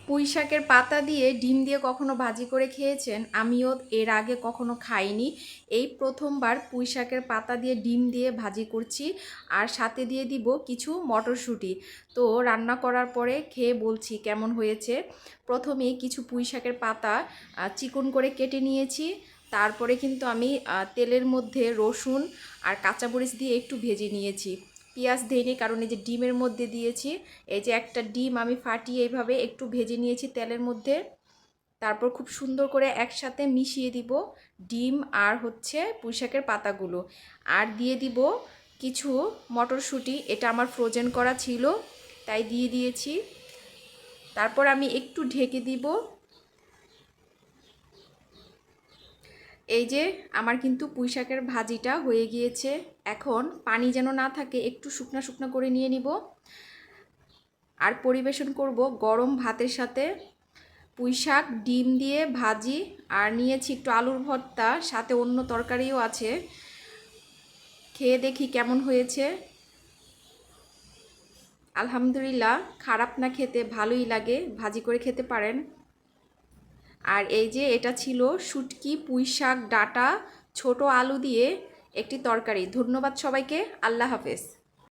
পুঁই শাকের পাতা দিয়ে ডিম দিয়ে কখনো ভাজি করে খেয়েছেন? আমিও এর আগে কখনো খাইনি। এই প্রথমবার পুঁই শাকের পাতা দিয়ে ডিম দিয়ে ভাজি করছি, আর সাথে দিয়ে দিব কিছু মটরশুঁটি। তো রান্না করার পরে খেয়ে বলছি কেমন হয়েছে। প্রথমে কিছু পুঁই শাকের পাতা চিকন করে কেটে নিয়েছি। তারপরে কিন্তু আমি তেলের মধ্যে রসুন আর কাঁচামরিচ দিয়ে একটু ভেজে নিয়েছি। পেঁয়াজ দেইনি, কারণ এই যে ডিমের মধ্যে দিয়েছি। এই যে একটা ডিম আমি ফাটিয়ে এইভাবে একটু ভেজে নিয়েছি তেলের মধ্যে। তারপর খুব সুন্দর করে একসাথে মিশিয়ে দিব ডিম আর হচ্ছে পুঁই শাকের পাতাগুলো, আর দিয়ে দিব কিছু মটরশুঁটি। এটা আমার ফ্রোজেন করা ছিল, তাই দিয়ে দিয়েছি। তারপর আমি একটু ঢেকে দিব। এই যে আমার কিন্তু পুঁই শাকের ভাজিটা হয়ে গিয়েছে। এখন পানি যেন না থাকে, একটু শুকনা শুকনা করে নিয়ে নিব, আর পরিবেশন করব গরম ভাতের সাথে। পুঁই শাক ডিম দিয়ে ভাজি, আর নিয়েছি একটু আলুর ভর্তা, সাথে অন্য তরকারিও আছে। খেয়ে দেখি কেমন হয়েছে। আলহামদুলিল্লাহ, খারাপ না, খেতে ভালোই লাগে, ভাজি করে খেতে পারেন। আর এই যে এটা ছিল শুটকি, পুঁই শাক, ডাঁটা, ছোট আলু দিয়ে একটি তরকারি। ধন্যবাদ সবাইকে। আল্লাহ হাফেজ।